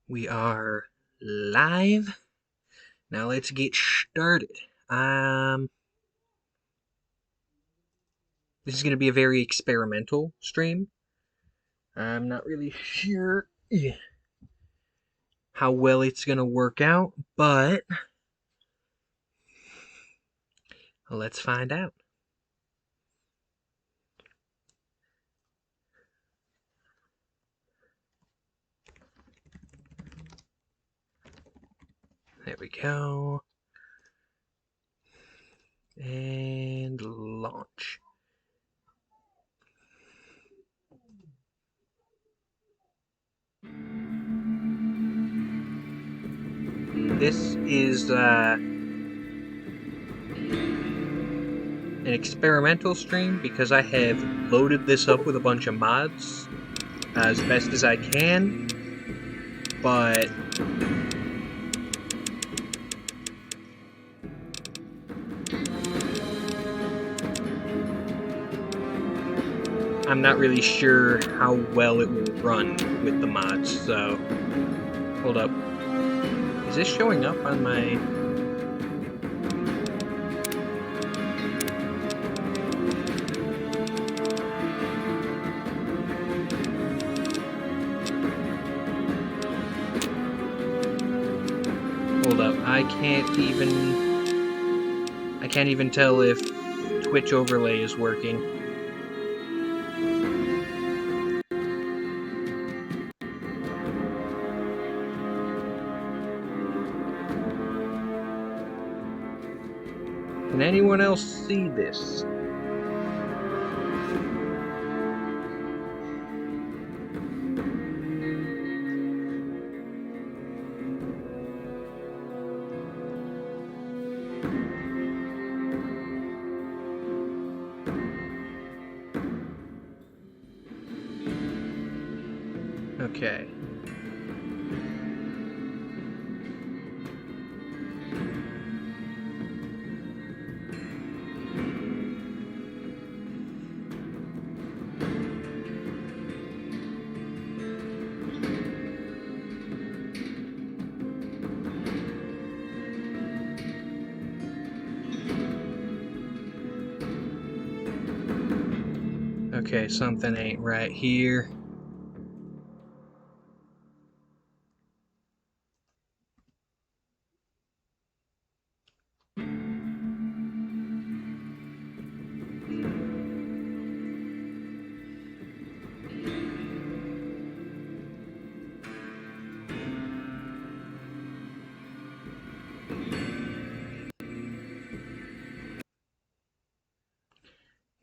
We are live. Now let's get started. This is going to be a very experimental stream. I'm not really sure how well it's going to work out, but let's find out. There we go. And launch. This is an experimental stream because I have loaded this up with a bunch of mods as best as I can, but I'm not really sure how well it will run with the mods, so hold up. Is this showing up on my... Hold up, I can't even tell if Twitch overlay is working. Can anyone else see this? Okay. Okay, something ain't right here.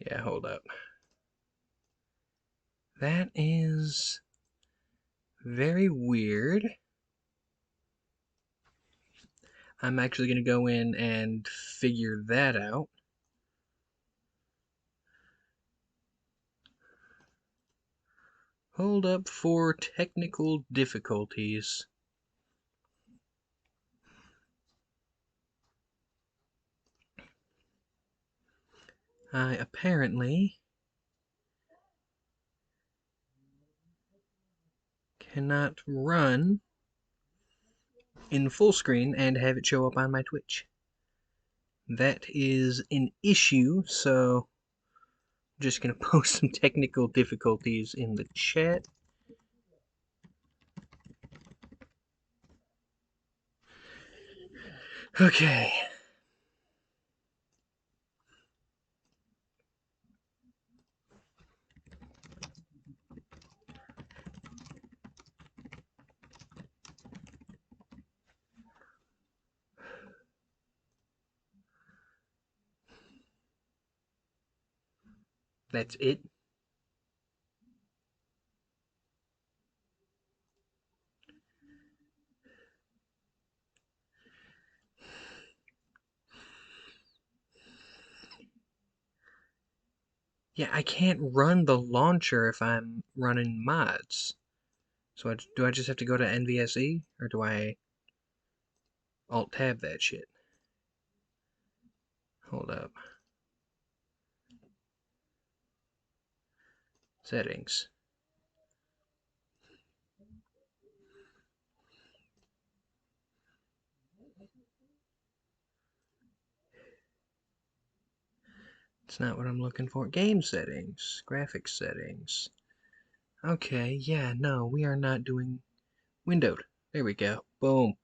Yeah, hold up. That is very weird. I'm actually going to go in and figure that out. Hold up for technical difficulties. I apparently cannot run in full screen and have it show up on my Twitch. That is an issue, so I'm just going to post some technical difficulties in the chat. Okay. That's it. Yeah, I can't run the launcher if I'm running mods. So do I just have to go to NVSE, or do I Alt-Tab that shit? Hold up. Settings. It's not what I'm looking for. Game settings, graphics settings. Okay, yeah, no, we are not doing windowed. There we go. Boom.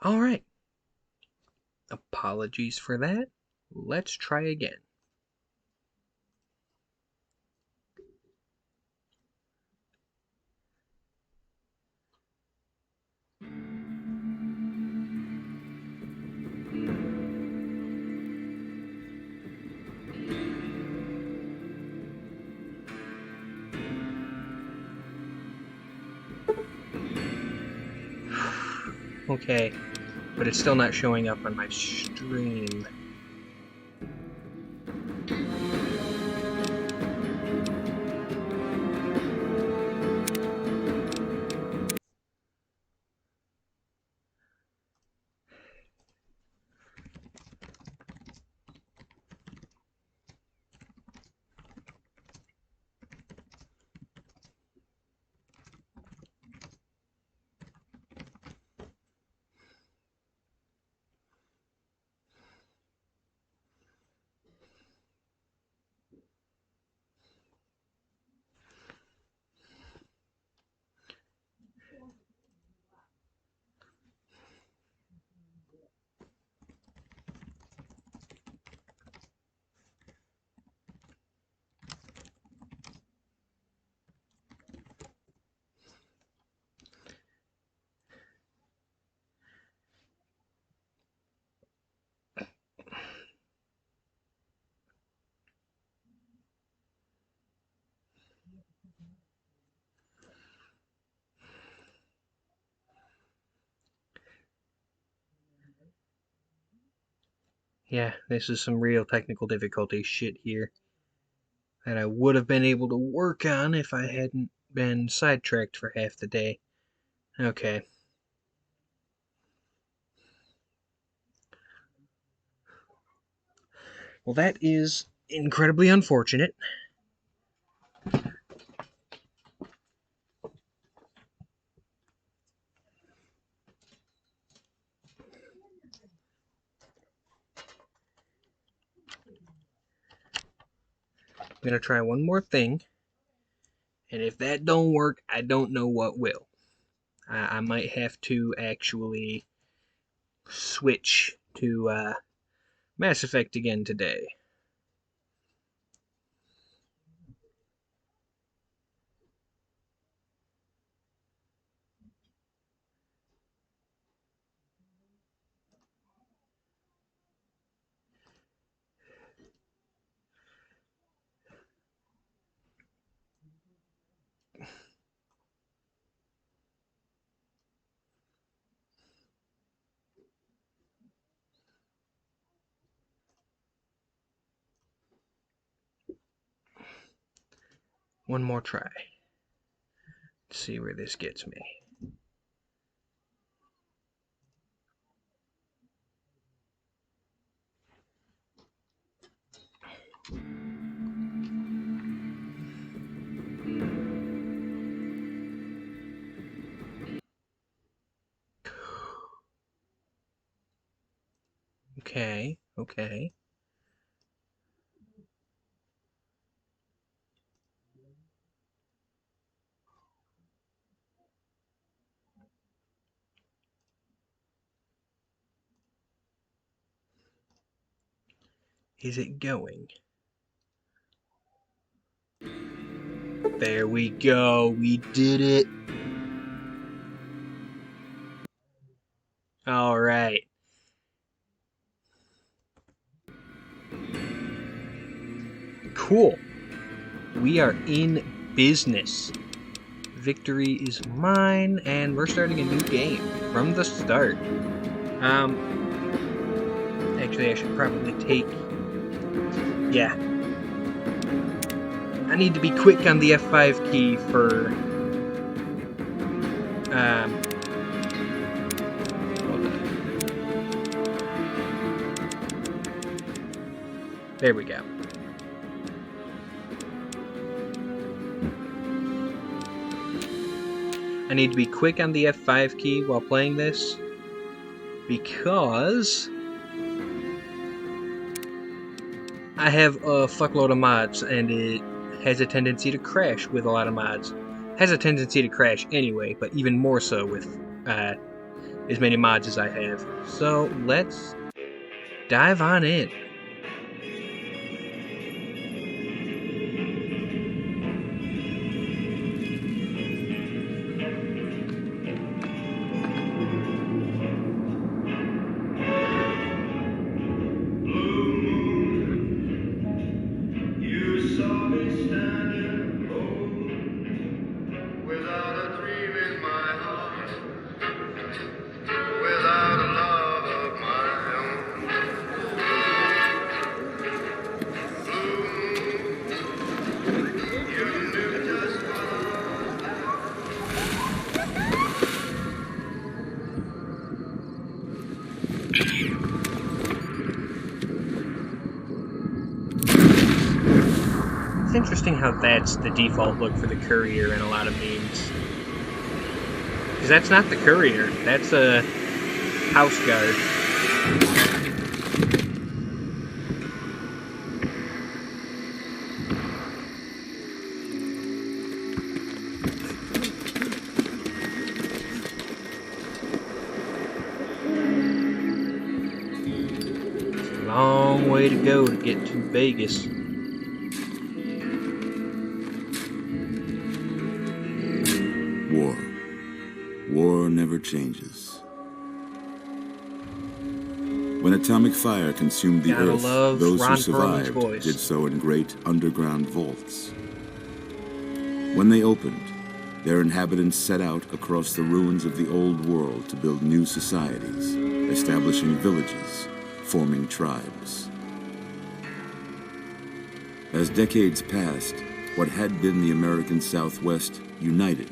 All right. Apologies for that. Let's try again. Okay, but it's still not showing up on my stream. Yeah, this is some real technical difficulty shit here that I would have been able to work on if I hadn't been sidetracked for half the day. Okay. Well, that is incredibly unfortunate. I'm gonna try one more thing, and if that don't work, I don't know what will. I might have to actually switch to Mass Effect again today. One more try. Let's see where this gets me. Okay, okay. Is it going? There we go. We did it. All right. Cool. We are in business. Victory is mine, and we're starting a new game from the start. Actually, I should probably take... Yeah. I need to be quick on the F5 key for... Hold on. There we go. I need to be quick on the F5 key while playing this, because I have a fuckload of mods, and it has a tendency to crash with a lot of mods. Has a tendency to crash anyway, but even more so with as many mods as I have. So let's dive on in. It's interesting how that's the default look for the courier in a lot of memes. Because that's not the courier, that's a house guard. It's a long way to go to get to Vegas. War never changes. When atomic fire consumed the earth, those who survived did so in great underground vaults. When they opened, their inhabitants set out across the ruins of the old world to build new societies, establishing villages, forming tribes. As decades passed, what had been the American Southwest united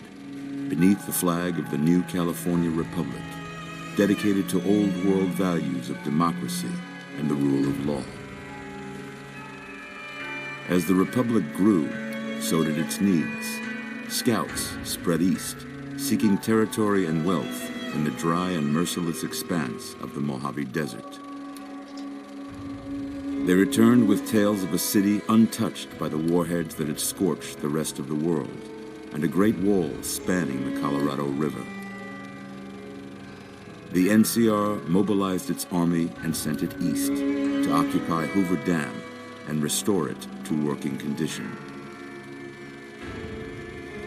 beneath the flag of the new California Republic, dedicated to old world values of democracy and the rule of law. As the Republic grew, so did its needs. Scouts spread east, seeking territory and wealth in the dry and merciless expanse of the Mojave Desert. They returned with tales of a city untouched by the warheads that had scorched the rest of the world, and a great wall spanning the Colorado River. The NCR mobilized its army and sent it east to occupy Hoover Dam and restore it to working condition.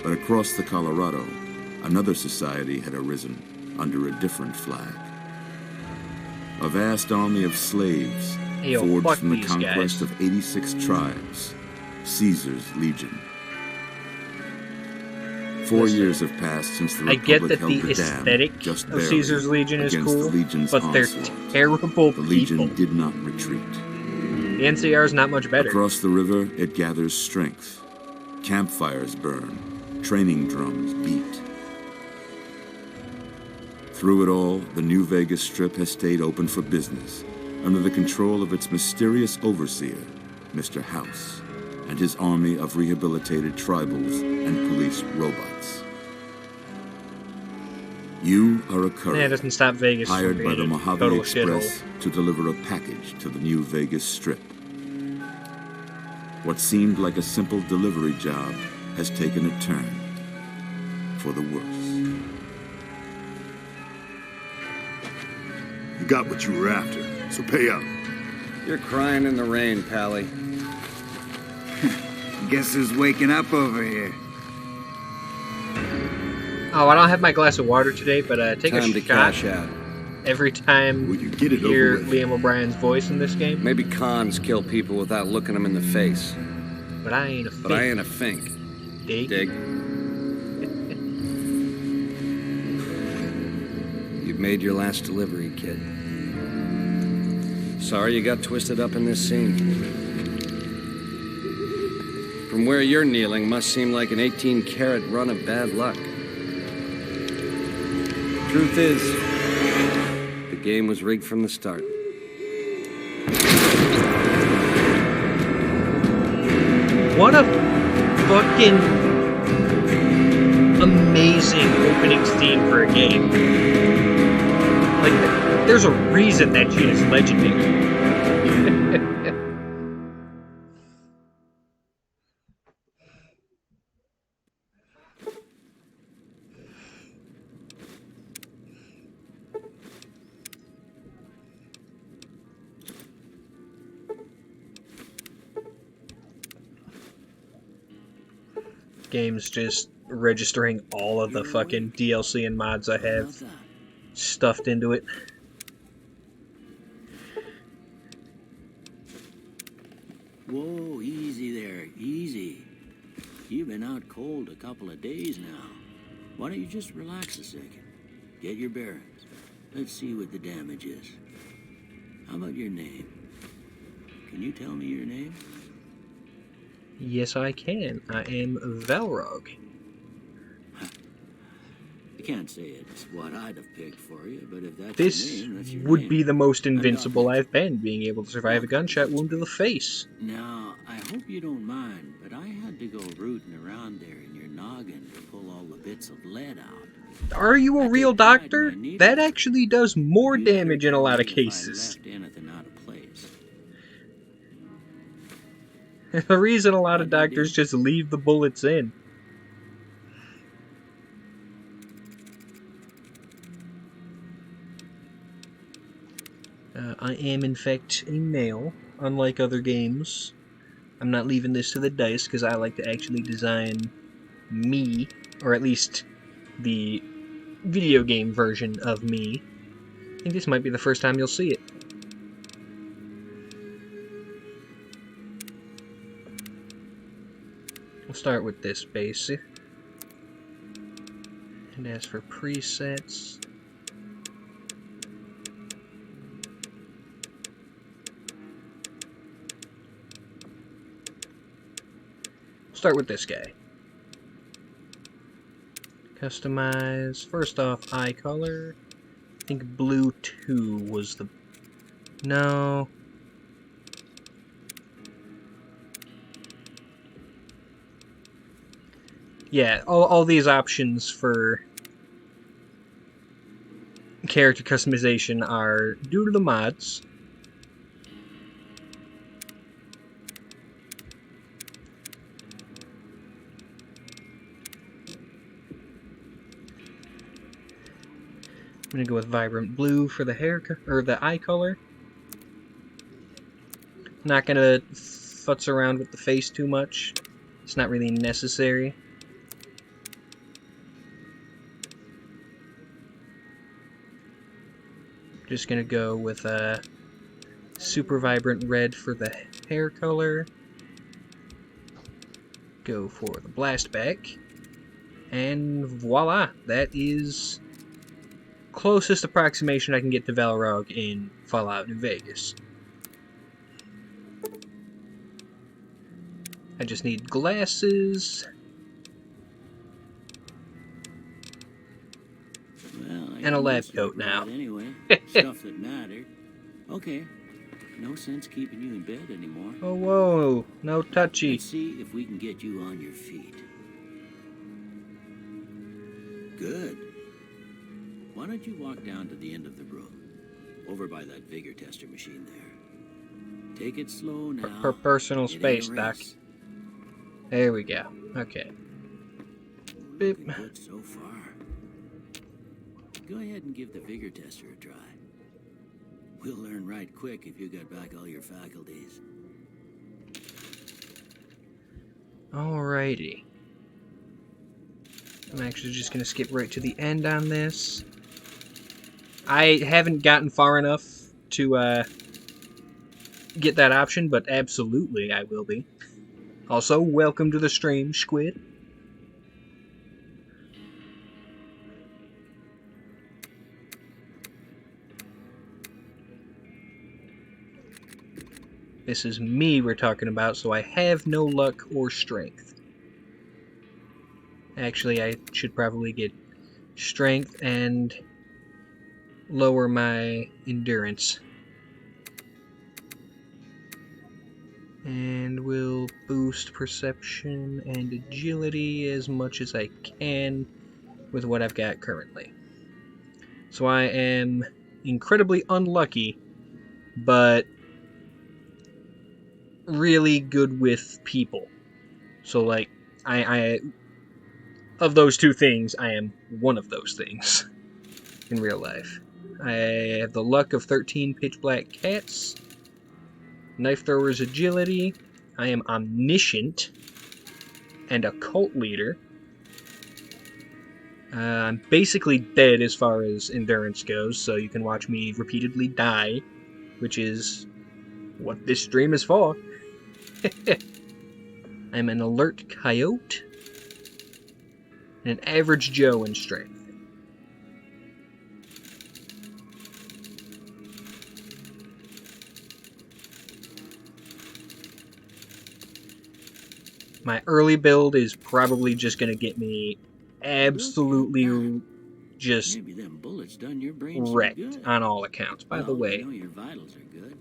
But across the Colorado, another society had arisen under a different flag. A vast army of slaves forged from the conquest of 86 tribes, Caesar's Legion. 4 years have passed since the Republic held the dam just barely of Caesar's Legion is against cool, the Legion's but they're onslaught. terrible The Legion people. did not retreat. The NCR is not much better. Across the river, it gathers strength. Campfires burn, training drums beat. Through it all, the New Vegas Strip has stayed open for business, under the control of its mysterious overseer, Mr. House, and his army of rehabilitated tribals and police robots. You are a courier, it doesn't stop Vegas hired by the Mojave Express shithole. to deliver a package to the New Vegas Strip. What seemed like a simple delivery job has taken a turn for the worse. You got what you were after, so pay up. You're crying in the rain, Pally. Guess who's waking up over here? Oh, I don't have my glass of water today, but take Time a to shot cash out. every time Will you get it you hear over with? Liam O'Brien's voice in this game. Maybe cons kill people without looking them in the face. But I ain't a But I ain't a fink. Dig. Dig. You've made your last delivery, kid. Sorry you got twisted up in this scene. From where you're kneeling must seem like an 18-carat run of bad luck. Truth is, the game was rigged from the start. What a fucking amazing opening theme for a game. Like, there's a reason that shit is legendary. Game's just registering all of the fucking DLC and mods I have stuffed into it. Whoa, easy there, easy. You've been out cold a couple of days now. Why don't you just relax a second? Get your bearings. Let's see what the damage is. How about your name? Can you tell me your name? Yes, I can. I am Valrog. I can't say it's what I'd have picked for you, but if that's this your name, that's your would name. be the most invincible I've been, being able to survive a gunshot wound to the face. Now, I hope you don't mind, but I had to go rooting around there in your noggin to pull all the bits of lead out. Are you a real doctor? That actually does more damage in a lot of cases. The reason a lot of doctors just leave the bullets in. I am, in fact, a male, unlike other games. I'm not leaving this to the dice, because I like to actually design me, or at least the video game version of me. I think this might be the first time you'll see it. We'll start with this basic. And as for presets, start with this guy. Customize. First off, eye color. I think blue 2 was the... No. Yeah, all these options for character customization are due to the mods. I'm gonna go with vibrant blue for the hair or the eye color. Not gonna futz around with the face too much. It's not really necessary. Just gonna go with a super vibrant red for the hair color. Go for the blast back. And voila, that is closest approximation I can get to Valrog in Fallout New Vegas. I just need glasses. Well, and a lab coat now. Anyway, stuff that mattered. Okay, no sense keeping you in bed anymore. Oh, whoa, no touchy. Let's see if we can get you on your feet. Good. Why don't you walk down to the end of the room, over by that vigor tester machine there. Take it slow now. For personal space, Doc. There we go. Okay. Beep. Good so far. Go ahead and give the vigor tester a try. We'll learn right quick if you got back all your faculties. Alrighty. I'm actually just going to skip right to the end on this. I haven't gotten far enough to get that option, but absolutely I will be. Also, welcome to the stream, Squid. This is me we're talking about, so I have no luck or strength. Actually, I should probably get strength and lower my endurance. And we'll boost perception and agility as much as I can. with what I've got currently. So I am incredibly unlucky, but really good with people. So, like, I of those two things, I am one of those things in real life. I have the luck of 13 pitch black cats, knife thrower's agility, I am omniscient, and a cult leader. I'm basically dead as far as endurance goes, so you can watch me repeatedly die, which is what this stream is for. I'm an alert coyote, and an average Joe in strength. My early build is probably just going to get me absolutely just wrecked on all accounts. By the way, I know your vitals are good,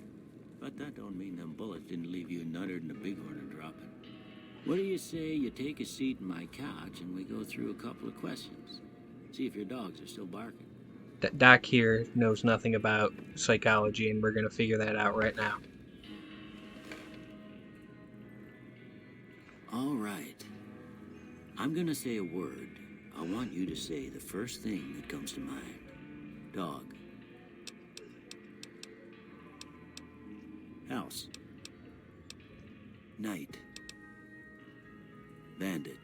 but that don't mean them bullets didn't leave you nuttered in a bighorn and dropping. What do you say you take a seat in my couch and we go through a couple of questions? See if your dogs are still barking. Doc here knows nothing about psychology, and we're going to figure that out right now. All right. I'm gonna say a word. I want you to say the first thing that comes to mind. Dog. House. Night. Bandit.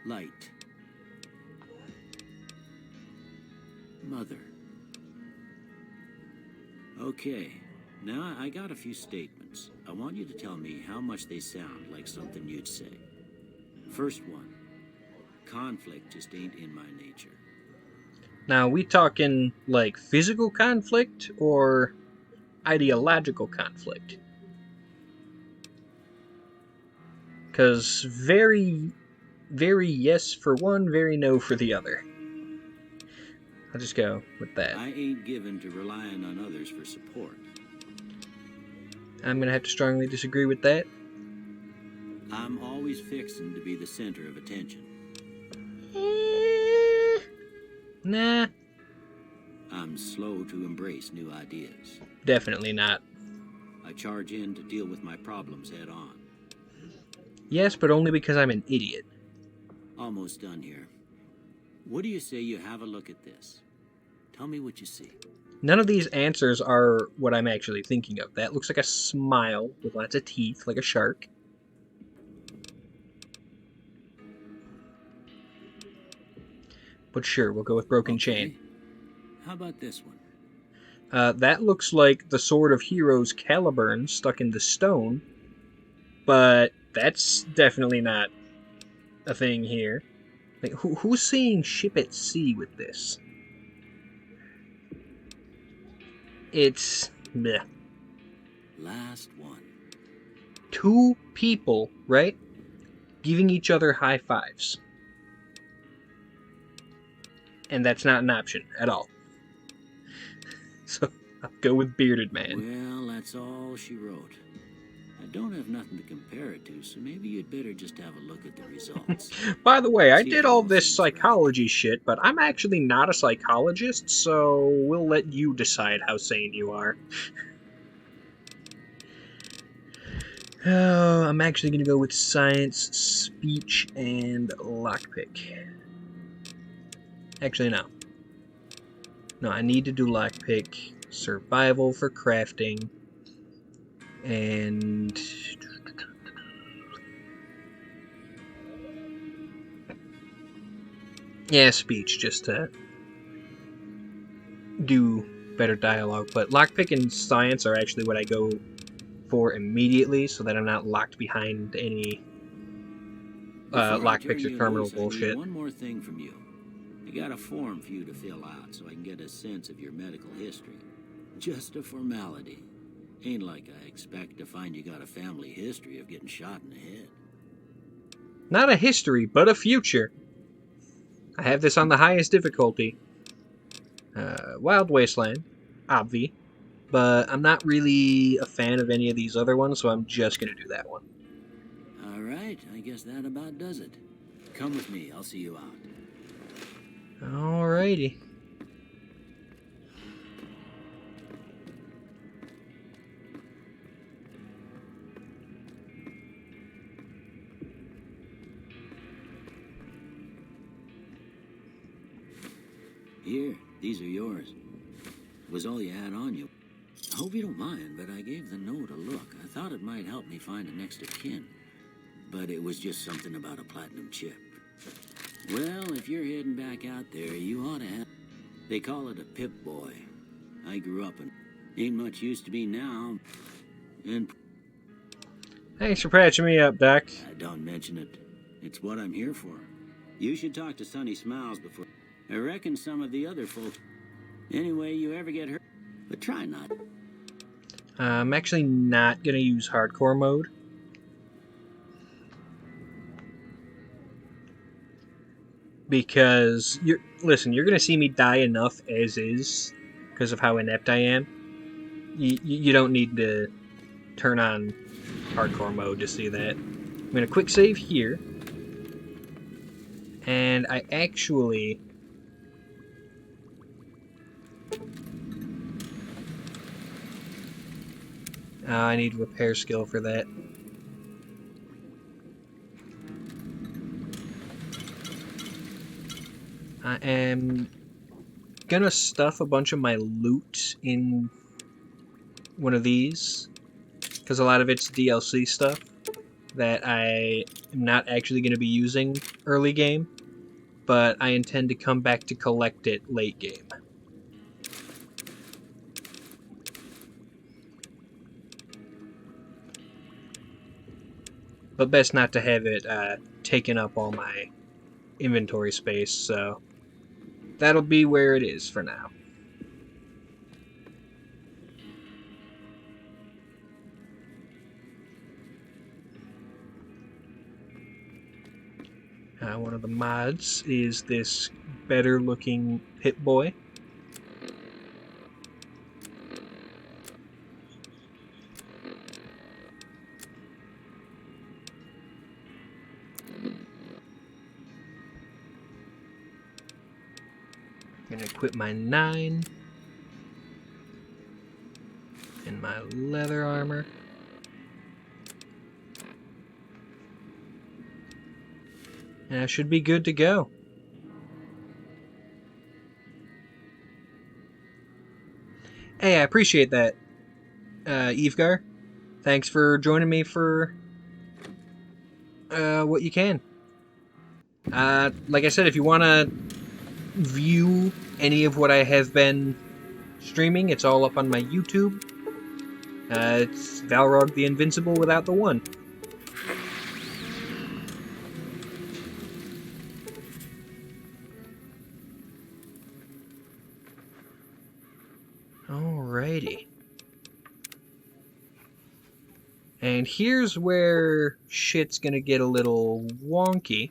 Light. Mother. Okay. Now, I got a few statements. I want you to tell me how much they sound like something you'd say. First one. Conflict just ain't in my nature. Now, we talking, like, physical conflict or ideological conflict? Because very, very yes for one, very no for the other. I'll just go with that. I ain't given to relying on others for support. I'm going to have to strongly disagree with that. I'm always fixing to be the center of attention. Nah. I'm slow to embrace new ideas. Definitely not. I charge in to deal with my problems head on. Yes, but only because I'm an idiot. Almost done here. What do you say you have a look at this? Tell me what you see. None of these answers are what I'm actually thinking of. That looks like a smile with lots of teeth, like a shark. But sure, we'll go with broken chain. How about this one? That looks like the sword of heroes Caliburn stuck into stone, but that's definitely not a thing here. Like, who's seeing ship at sea with this? It's bleh. Last one. Two people, right? Giving each other high fives. And that's not an option at all. So I'll go with Bearded Man. Well, that's all she wrote. I don't have nothing to compare it to, so maybe you'd better just have a look at the results. By the way, I did all this psychology shit, but I'm actually not a psychologist, so we'll let you decide how sane you are. Oh, I'm actually going to go with science, speech, and lockpick. Actually, no. No, I need to do lockpick, survival for crafting, and... yeah, speech, just to do better dialogue. But lockpick and science are actually what I go for immediately, so that I'm not locked behind any lockpicks or terminal bullshit. One more thing from you. I got a form for you to fill out so I can get a sense of your medical history. Just a formality. Ain't like I expect to find you got a family history of getting shot in the head. Not a history, but a future. I have this on the highest difficulty. Wild Wasteland, obvi. But I'm not really a fan of any of these other ones, so I'm just going to do that one. All right, I guess that about does it. Come with me, I'll see you out. Alrighty. Here, these are yours. It was all you had on you. I hope you don't mind, but I gave the note a look. I thought it might help me find a next of kin. But it was just something about a platinum chip. Well, if you're heading back out there, you ought to have... They call it a Pip-Boy. I grew up in... Ain't much use to me now. And... Thanks for patching me up, Doc. Don't mention it. It's what I'm here for. You should talk to Sonny Smiles before... I reckon some of the other folks... Anyway, you ever get hurt? But try not. I'm actually not going to use hardcore mode. Because, you're going to see me die enough as is because of how inept I am. You don't need to turn on hardcore mode to see that. I'm going to quick save here. And I actually... I need repair skill for that. I am gonna stuff a bunch of my loot in one of these, because a lot of it's DLC stuff that I am not actually going to be using early game, but I intend to come back to collect it late game. But best not to have it taking up all my inventory space, so that'll be where it is for now. One of the mods is this better looking Pip-Boy. I'm gonna equip my 9 and my leather armor. And I should be good to go. Hey, I appreciate that, Evegar. Thanks for joining me for what you can. Like I said, if you want to view any of what I have been streaming, it's all up on my YouTube. It's Valrog the Invincible without the 1. Alrighty. And here's where shit's gonna get a little wonky.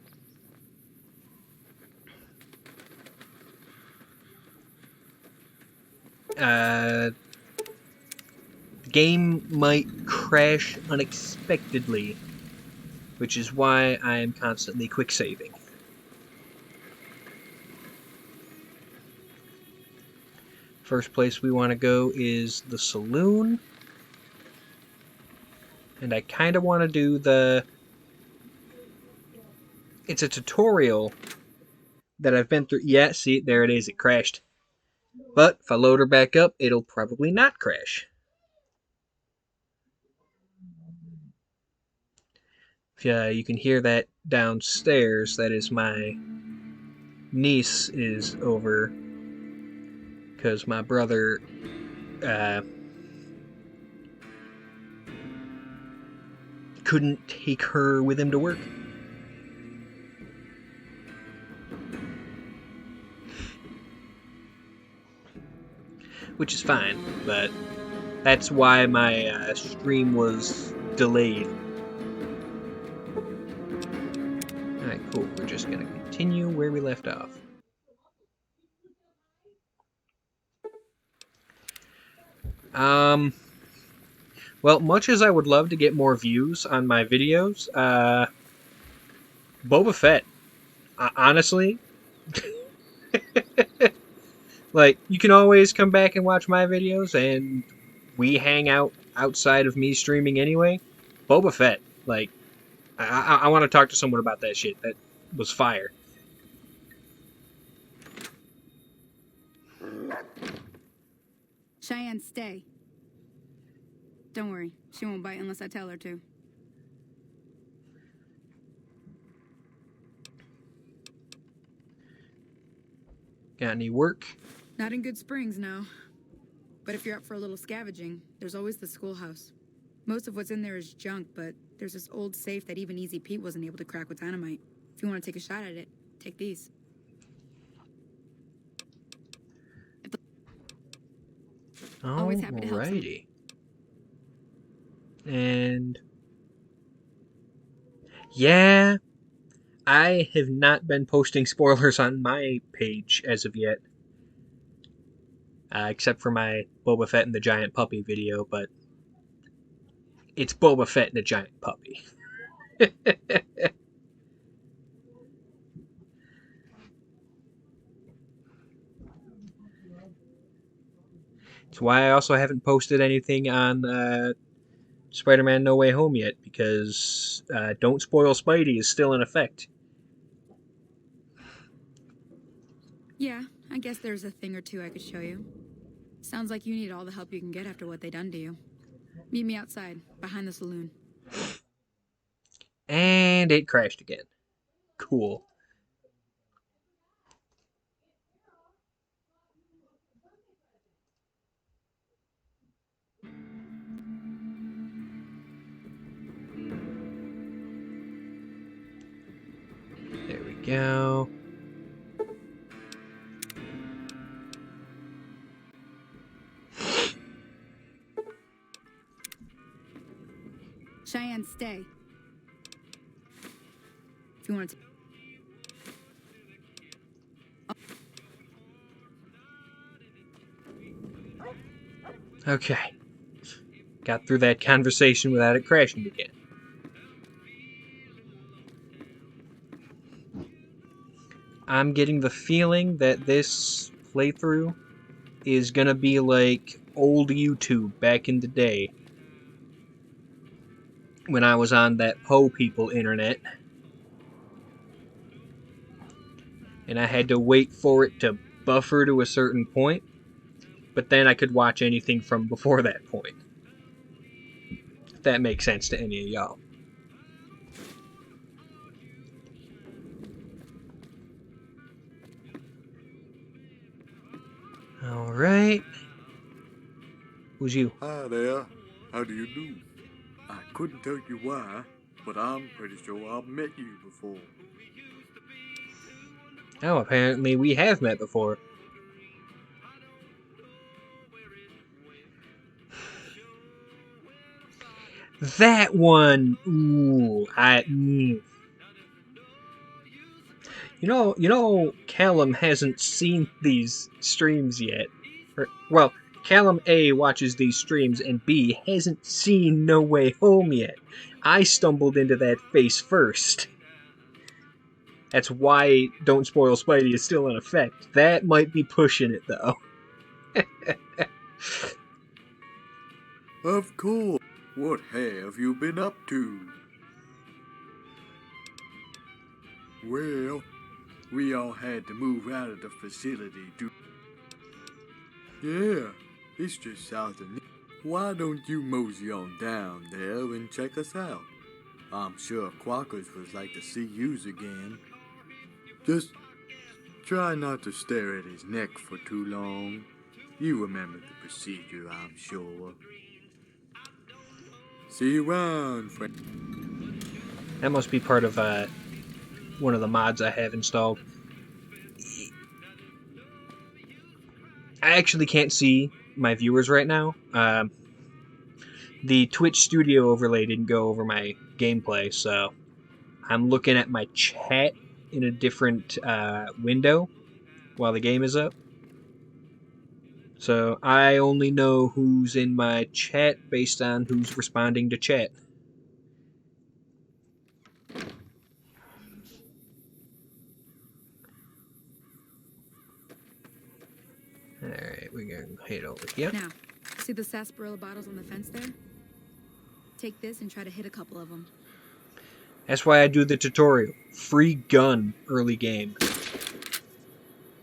The game might crash unexpectedly, which is why I am constantly quick saving. First place we want to go is the saloon. And I kind of want to do the... It's a tutorial that I've been through. Yeah, see, there it is. It crashed. But if I load her back up, it'll probably not crash. You can hear that downstairs. That is my niece is over because my brother couldn't take her with him to work. Which is fine, but that's why my stream was delayed. Alright, cool. We're just going to continue where we left off. Well, much as I would love to get more views on my videos, Boba Fett, honestly, like, you can always come back and watch my videos, and we hang out outside of me streaming anyway. Boba Fett, like, I want to talk to someone about that shit. That was fire. Cheyenne, stay. Don't worry, she won't bite unless I tell her to. Got any work? Not in Good Springs, no. But if you're up for a little scavenging, there's always the schoolhouse. Most of what's in there is junk, but there's this old safe that even Easy Pete wasn't able to crack with dynamite. If you want to take a shot at it, take these. Always happy to help someone. And yeah, I have not been posting spoilers on my page as of yet. Except for my Boba Fett and the Giant Puppy video, but it's Boba Fett and the Giant Puppy. That's why I also haven't posted anything on Spider-Man No Way Home yet, because Don't Spoil Spidey is still in effect. Yeah, I guess there's a thing or two I could show you. Sounds like you need all the help you can get after what they done to you. Meet me outside, behind the saloon. And it crashed again. Cool. There we go. Cheyenne, stay. If you want to... Okay. Got through that conversation without it crashing again. I'm getting the feeling that this playthrough is gonna be like old YouTube back in the day, when I was on that Po People internet, and I had to wait for it to buffer to a certain point, but then I could watch anything from before that point. If that makes sense to any of y'all. Alright. Who's you? Hi there. How do you do? I couldn't tell you why, but I'm pretty sure I've met you before. Oh, apparently we have met before. That one! Ooh, You know, Callum hasn't seen these streams yet. Well, Callum A watches these streams, and B hasn't seen No Way Home yet. I stumbled into that face first. That's why Don't Spoil Spidey is still in effect. That might be pushing it, though. Of course. What have you been up to? Well, we all had to move out of the facility to... Yeah, it's just south of... Why don't you mosey on down there and check us out? I'm sure Quackers would like to see yous again. Just try not to stare at his neck for too long. You remember the procedure, I'm sure. See you around, friend. That must be part of one of the mods I have installed. I actually can't see my viewers right now. The Twitch Studio overlay didn't go over my gameplay, so I'm looking at my chat in a different window while the game is up. So I only know who's in my chat based on who's responding to chat. Alright, we're gonna head over here. Now, see the sarsaparilla bottles on the fence there? Take this and try to hit a couple of them. That's why I do the tutorial. Free gun early game.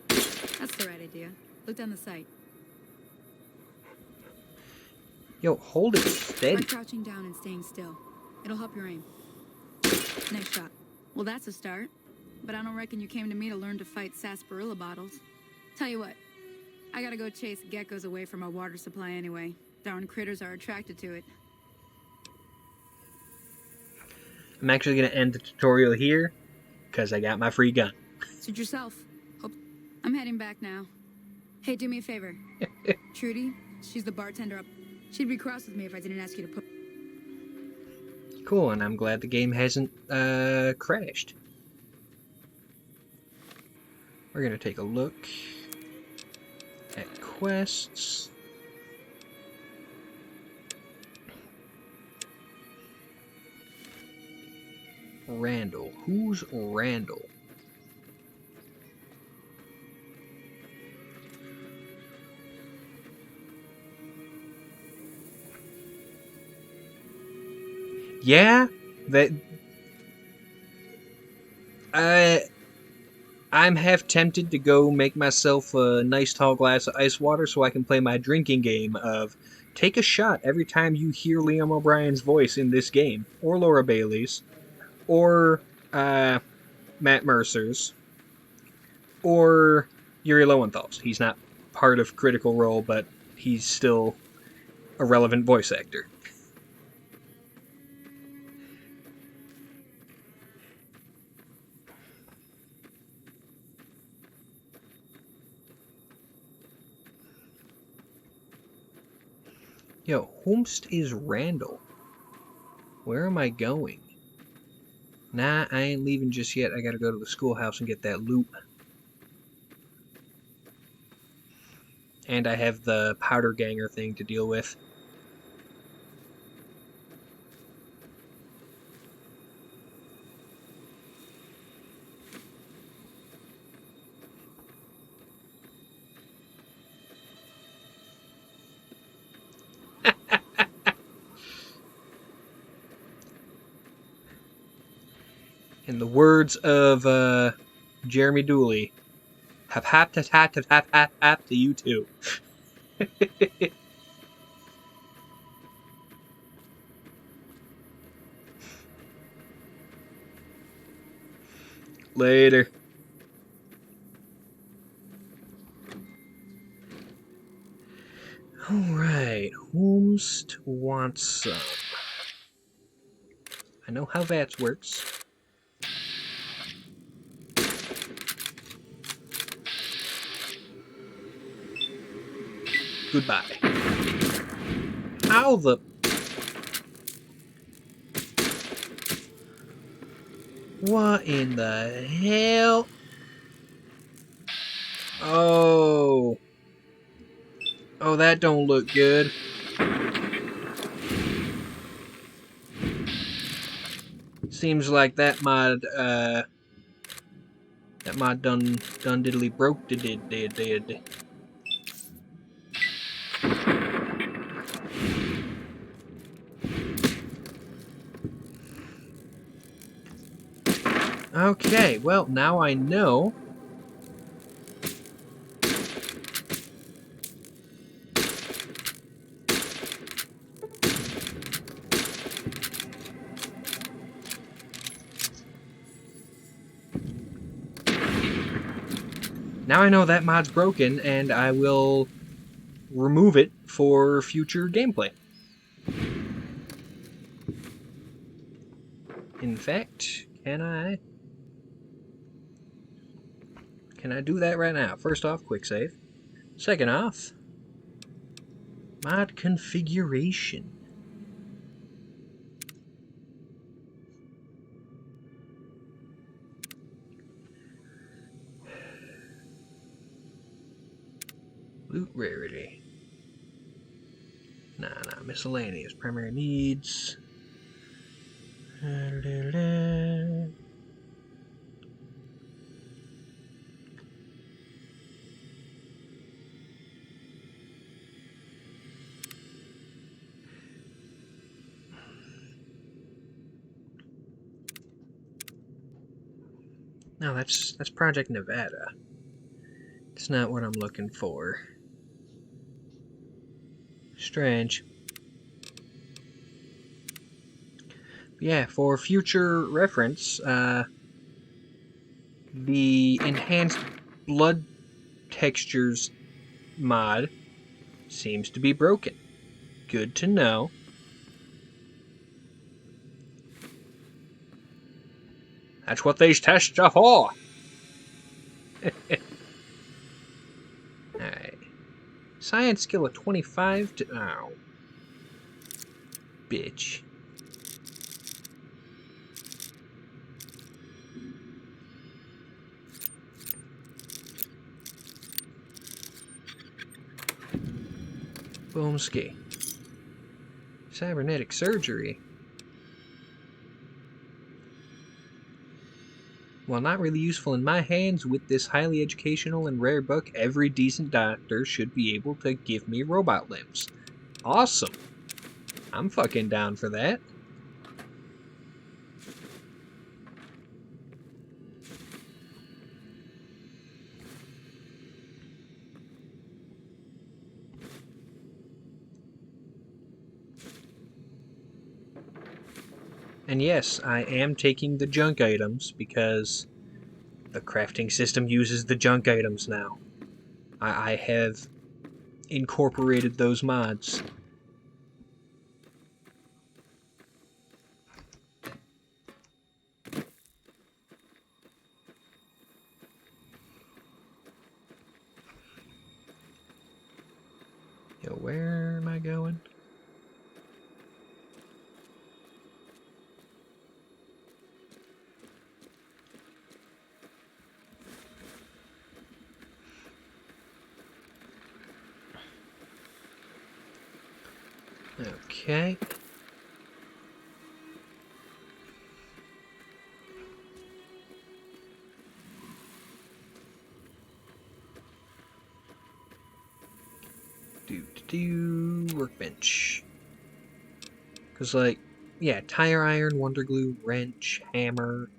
That's the right idea. Look down the sight. Yo, hold it steady. Try crouching down and staying still. It'll help your aim. Nice shot. Well, that's a start. But I don't reckon you came to me to learn to fight sarsaparilla bottles. Tell you what, I gotta go chase geckos away from our water supply anyway. Darn critters are attracted to it. I'm actually going to end the tutorial here because I got my free gun. Suit yourself. Hope I'm heading back now. Hey, do me a favor. Trudy, she's the bartender up. She'd be cross with me if I didn't ask you to put... Cool, and I'm glad the game hasn't crashed. We're going to take a look at quests. Randall. Who's Randall? Yeah, that I'm half tempted to go make myself a nice tall glass of ice water so I can play my drinking game of take a shot every time you hear Liam O'Brien's voice in this game, or Laura Bailey's, or Matt Mercer's, or Yuri Lowenthal's. He's not part of Critical Role, but he's still a relevant voice actor. Yo, whomst is Randall? Where am I going? Nah, I ain't leaving just yet. I gotta go to the schoolhouse and get that loot. And I have the powder ganger thing to deal with. In the words of Jeremy Dooley, hap hap tap tap tap tap hap hap to you too. Later. Alright, whomst wants some? I know how VATS works. Goodbye. How the... What in the hell? Oh. Oh, that don't look good. Seems like that mod done diddly broke did. Okay, well, now I know. Now I know that mod's broken, and I will remove it for future gameplay. In fact, can I do that right now? First off, quick save. Second off, mod configuration. Loot rarity. Nah, miscellaneous. Primary needs. No, that's Project Nevada. It's not what I'm looking for. Strange. Yeah, for future reference, the enhanced blood textures mod seems to be broken. Good to know. That's what these tests are for. Alright. Science skill of 25 to... Oh. Bitch. Boomski. Cybernetic surgery. While not really useful in my hands, with this highly educational and rare book, every decent doctor should be able to give me robot limbs. Awesome. I'm fucking down for that. And yes, I am taking the junk items because the crafting system uses the junk items now. I have incorporated those mods. Yo, where am I going? Okay. Workbench. Because, like, yeah, tire iron, wonder glue, wrench, hammer.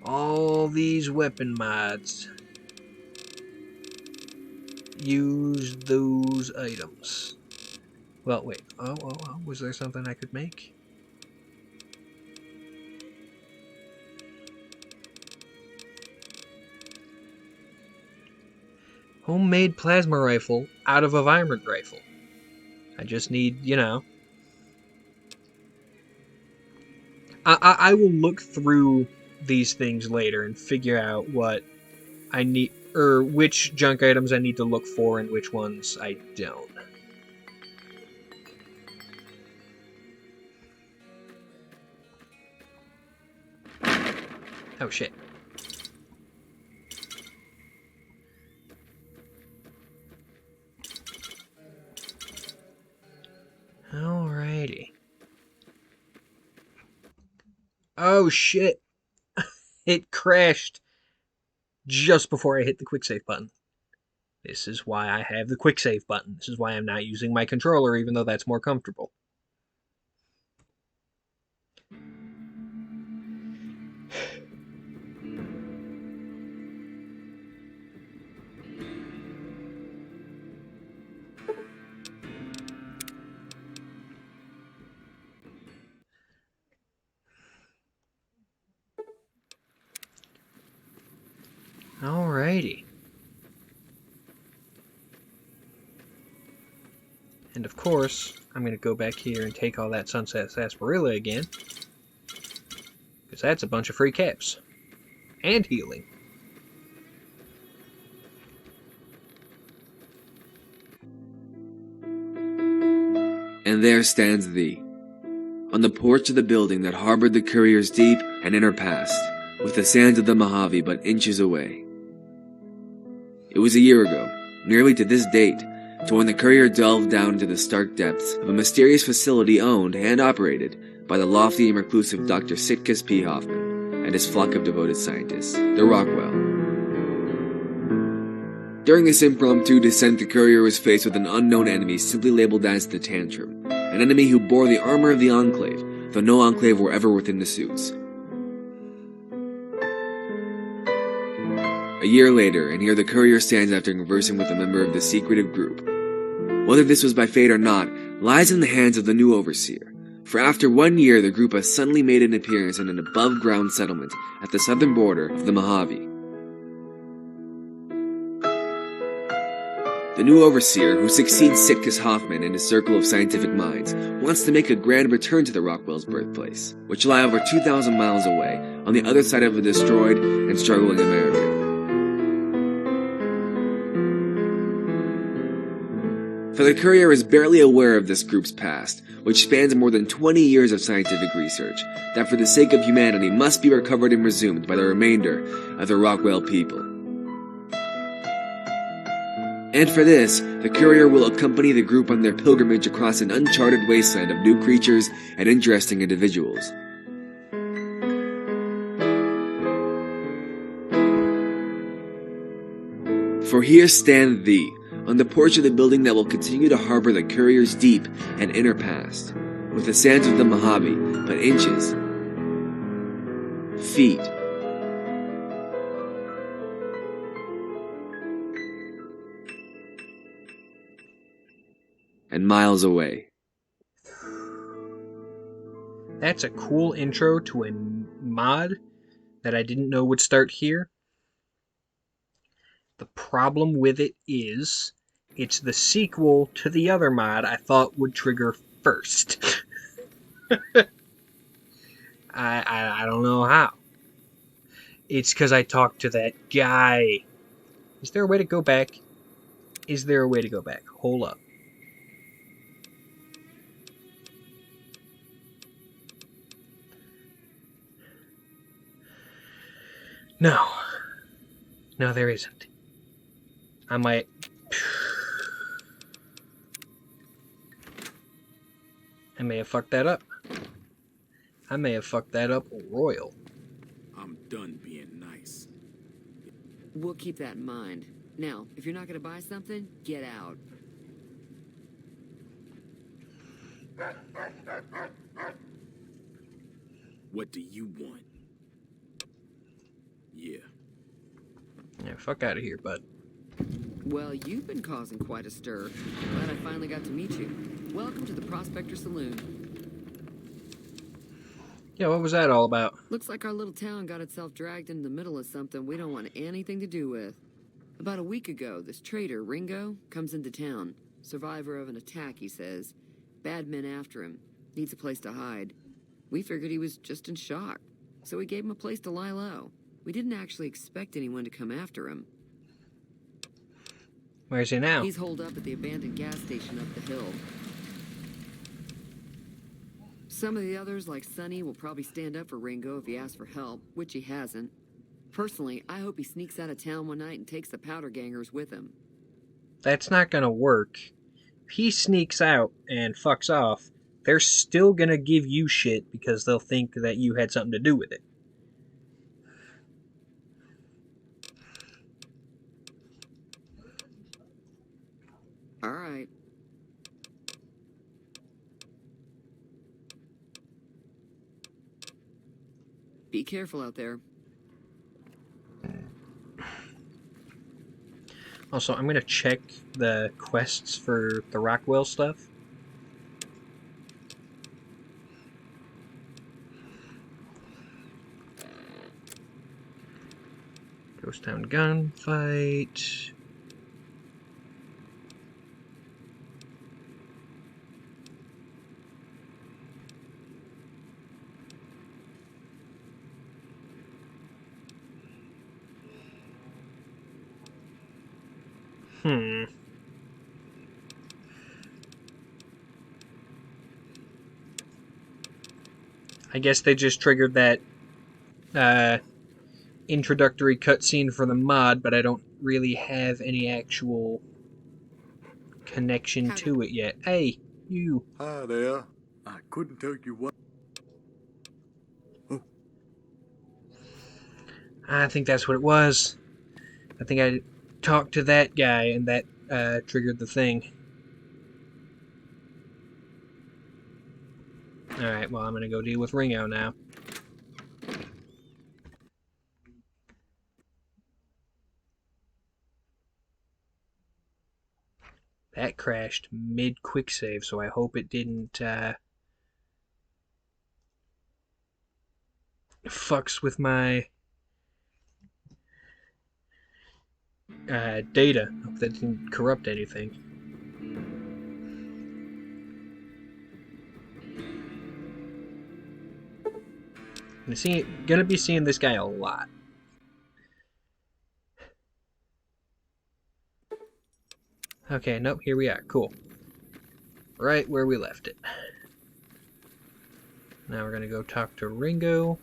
All these weapon mods use those items. Well, wait. Oh, was there something I could make? Homemade plasma rifle out of a vibrant rifle. I just need, you know. I will look through these things later and figure out what I need, or which junk items I need to look for and which ones I don't. Oh shit. Alrighty. Oh shit. It crashed just before I hit the quick save button. This is why I have the quick save button. This is why I'm not using my controller, even though that's more comfortable. Alrighty. And of course, I'm going to go back here and take all that Sunset Sarsaparilla again. Because that's a bunch of free caps. And healing. And there stands thee, on the porch of the building that harbored the courier's deep and inner past, with the sands of the Mojave but inches away. It was a year ago, nearly to this date, to when the courier delved down into the stark depths of a mysterious facility owned and operated by the lofty and reclusive Dr. Sitkus P. Hoffman and his flock of devoted scientists, the Rockwell. During this impromptu descent, the courier was faced with an unknown enemy simply labeled as the Tantrum, an enemy who bore the armor of the Enclave, though no Enclave were ever within the suits. A year later, and here the courier stands after conversing with a member of the secretive group. Whether this was by fate or not, lies in the hands of the new overseer, for after 1 year the group has suddenly made an appearance in an above-ground settlement at the southern border of the Mojave. The new overseer, who succeeds Sitkus Hoffman in his circle of scientific minds, wants to make a grand return to the Rockwell's birthplace, which lie over 2,000 miles away, on the other side of a destroyed and struggling America. For the courier is barely aware of this group's past, which spans more than 20 years of scientific research, that for the sake of humanity must be recovered and resumed by the remainder of the Rockwell people. And for this, the courier will accompany the group on their pilgrimage across an uncharted wasteland of new creatures and interesting individuals. For here stand thee, on the porch of the building that will continue to harbor the courier's deep and inner past, with the sands of the Mojave but inches, feet, and miles away. That's a cool intro to a mod that I didn't know would start here. The problem with it is, it's the sequel to the other mod I thought would trigger first. I don't know how. It's because I talked to that guy. Is there a way to go back? Is there a way to go back? Hold up. No. No, there isn't. I might... I may have fucked that up. I may have fucked that up royal. I'm done being nice. We'll keep that in mind. Now, if you're not going to buy something, get out. What do you want? Yeah. Yeah, fuck out of here, bud. Well, you've been causing quite a stir. Glad I finally got to meet you. Welcome to the Prospector Saloon. Yeah, what was that all about? Looks like our little town got itself dragged into the middle of something we don't want anything to do with. About a week ago, this traitor, Ringo, comes into town. Survivor of an attack, he says. Bad men after him. Needs a place to hide. We figured he was just in shock, so we gave him a place to lie low. We didn't actually expect anyone to come after him. Where's he now? He's holed up at the abandoned gas station up the hill. Some of the others, like Sonny, will probably stand up for Ringo if he asks for help, which he hasn't. Personally, I hope he sneaks out of town one night and takes the powder gangers with him. That's not gonna work. If he sneaks out and fucks off, they're still gonna give you shit because they'll think that you had something to do with it. All right. Be careful out there. Also, I'm gonna check the quests for the Rockwell stuff. Ghost Town gunfight. I guess they just triggered that introductory cutscene for the mod, but I don't really have any actual connection to it yet. Hey, you. Hi there. I couldn't tell you what. Oh. I think that's what it was. I think I talked to that guy, and that triggered the thing. Alright, well, I'm going to go deal with Ringo now. That crashed mid-quick save, so I hope it didn't fucks with my data. Hope that didn't corrupt anything. I'm gonna be seeing this guy a lot. Okay, nope, here we are. Cool. Right where we left it. Now we're gonna go talk to Ringo.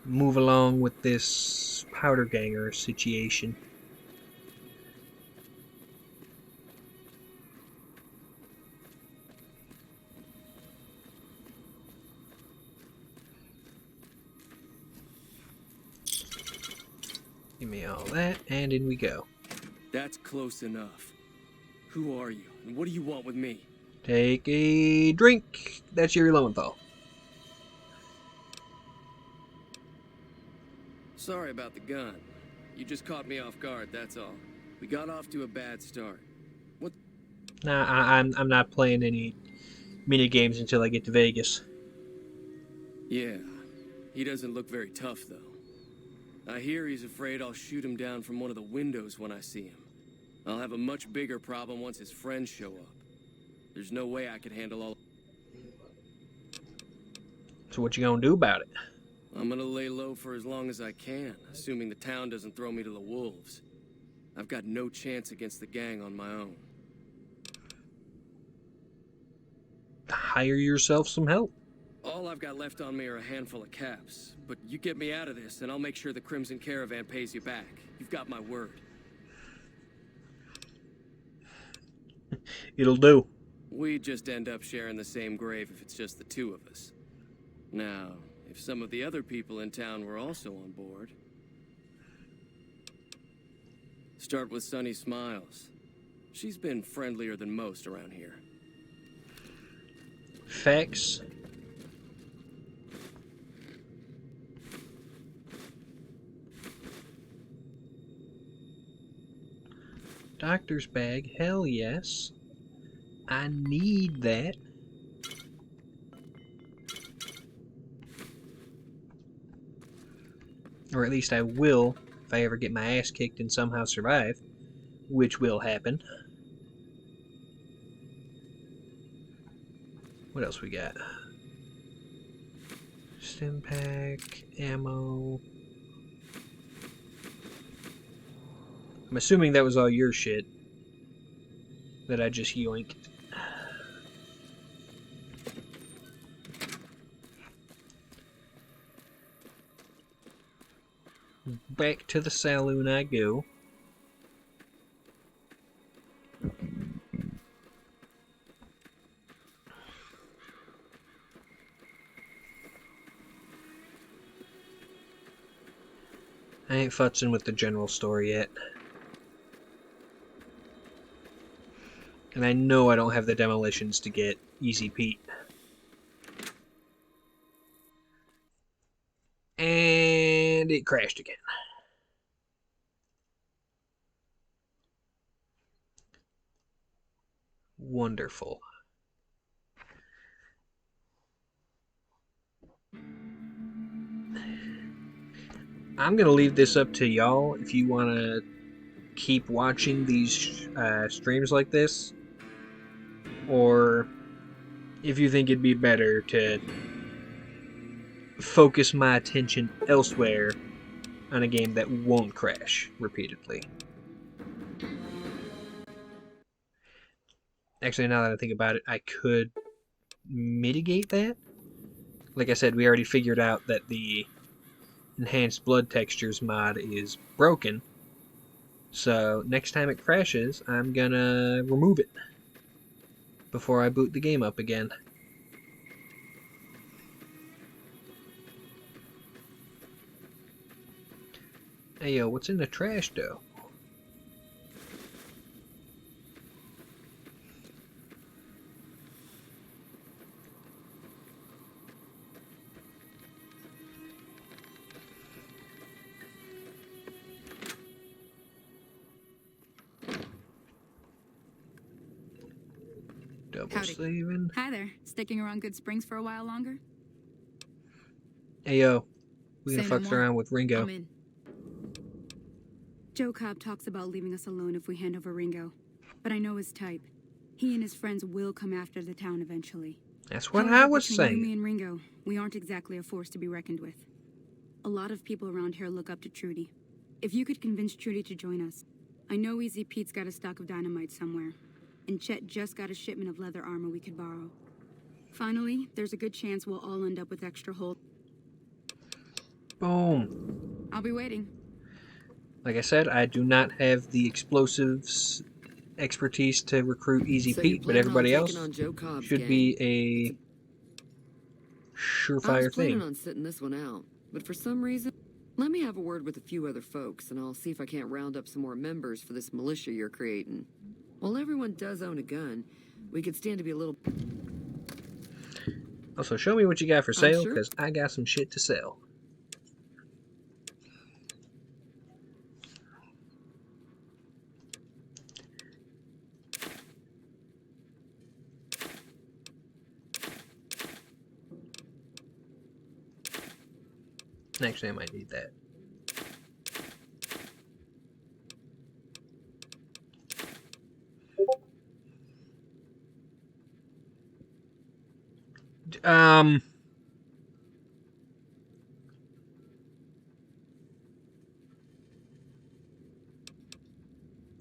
Move along with this powder ganger situation. Give me all that, and in we go. That's close enough. Who are you, and what do you want with me? Take a drink. That's Yuri Lowenthal. Sorry about the gun. You just caught me off guard, that's all. We got off to a bad start. What? Nah, I'm not playing any mini games until I get to Vegas. Yeah, he doesn't look very tough though. I hear he's afraid I'll shoot him down from one of the windows when I see him. I'll have a much bigger problem once his friends show up. There's no way I could handle all. So what you gonna do about it? I'm gonna lay low for as long as I can, assuming the town doesn't throw me to the wolves. I've got no chance against the gang on my own. Hire yourself some help. All I've got left on me are a handful of caps. But you get me out of this, and I'll make sure the Crimson Caravan pays you back. You've got my word. It'll do. We just end up sharing the same grave if it's just the two of us. Now, if some of the other people in town were also on board... Start with Sunny Smiles. She's been friendlier than most around here. Facts. Doctor's bag, hell yes. I need that. Or at least I will if I ever get my ass kicked and somehow survive, which will happen. What else we got? Stim pack, ammo. I'm assuming that was all your shit that I just yoinked. Back to the saloon I go. I ain't futzing with the general store yet. And I know I don't have the demolitions to get Easy Pete. And it crashed again. Wonderful. I'm going to leave this up to y'all if you want to keep watching these streams like this, or if you think it'd be better to focus my attention elsewhere on a game that won't crash repeatedly. Actually, now that I think about it, I could mitigate that like I said, we already figured out that the enhanced blood textures mod is broken. So next time it crashes, I'm gonna remove it before I boot the game up again. Hey yo, what's in the trash though? Double saving. Hi there. Sticking around Good Springs for a while longer? Hey yo, we gonna fuck around with Ringo. I'm in. Joe Cobb talks about leaving us alone if we hand over Ringo, but I know his type. He and his friends will come after the town eventually. That's what I was saying. Between you, me, and Ringo, we aren't exactly a force to be reckoned with. A lot of people around here look up to Trudy. If you could convince Trudy to join us, I know Easy Pete's got a stock of dynamite somewhere, and Chet just got a shipment of leather armor we could borrow. Finally, there's a good chance we'll all end up with extra hold. Boom. I'll be waiting. Like I said, I do not have the explosives expertise to recruit Easy Pete, but everybody else should be a surefire thing. I was planning on sitting this one out, but for some reason, let me have a word with a few other folks, and I'll see if I can't round up some more members for this militia you're creating. While everyone does own a gun, we could stand to be a little... Also, show me what you got for sale, because I got some shit to sell. Actually, I might need that.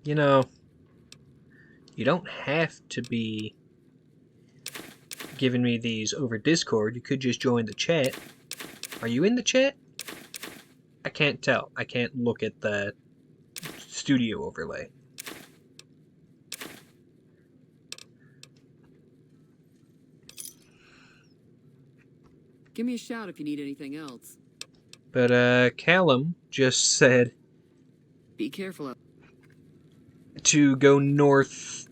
You know, you don't have to be giving me these over Discord. You could just join the chat. Are you in the chat? I can't tell. I can't look at the studio overlay. Give me a shout if you need anything else. But Callum just said be careful to go north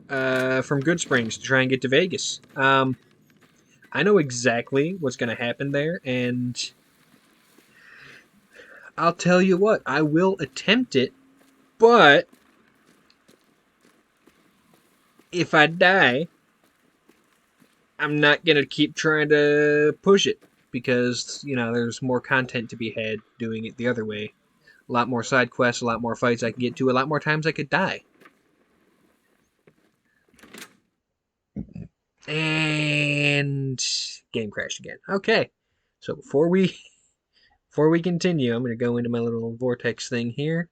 from Good Springs to try and get to Vegas. I know exactly what's going to happen there, and I'll tell you what, I will attempt it, but if I die, I'm not going to keep trying to push it, because, you know, there's more content to be had doing it the other way. A lot more side quests, a lot more fights I can get to, a lot more times I could die. And game crashed again. Okay, so before we continue, I'm going to go into my little vortex thing here.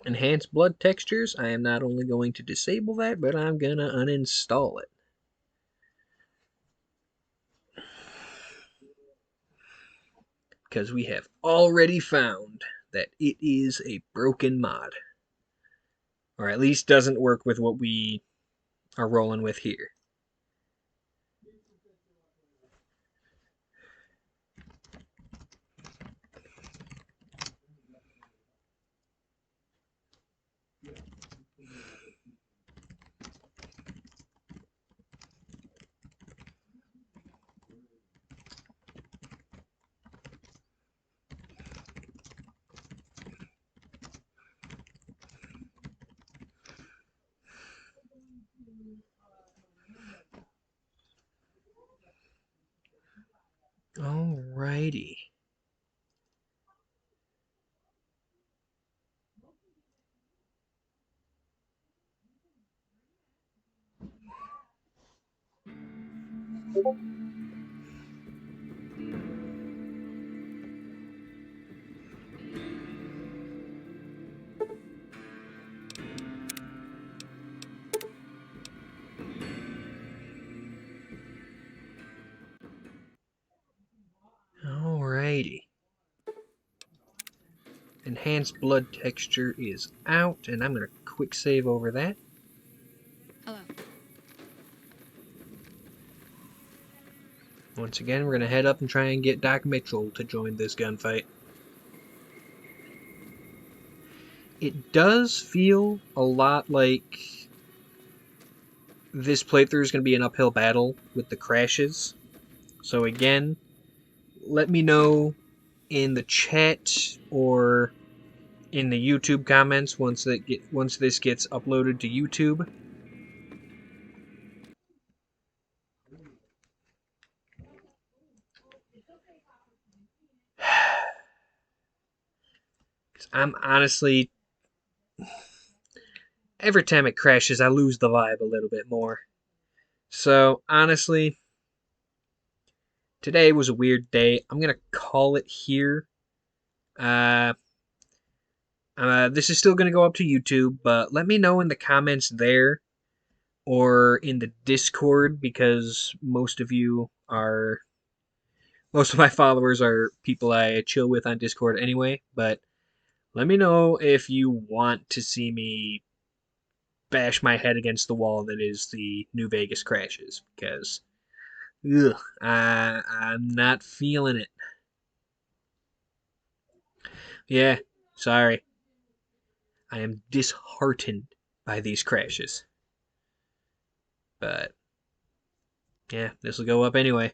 Enhance blood textures. I am not only going to disable that, but I'm going to uninstall it. Because we have already found that it is a broken mod. Or at least doesn't work with what we are rolling with here. Alrighty. enhanced blood texture is out, and I'm going to quick save over that. Hello. Once again, we're going to head up and try and get Doc Mitchell to join this gunfight. It does feel a lot like this playthrough is going to be an uphill battle with the crashes. So again, let me know in the chat or in the YouTube comments once this gets uploaded to YouTube. I'm honestly, every time it crashes, I lose the vibe a little bit more. So honestly, today was a weird day. I'm gonna call it here. This is still gonna go up to YouTube, but let me know in the comments there or in the Discord, because most of my followers are people I chill with on Discord anyway. But let me know if you want to see me bash my head against the wall that is the New Vegas crashes, because I'm not feeling it. Yeah, sorry. I am disheartened by these crashes. But yeah, this will go up anyway.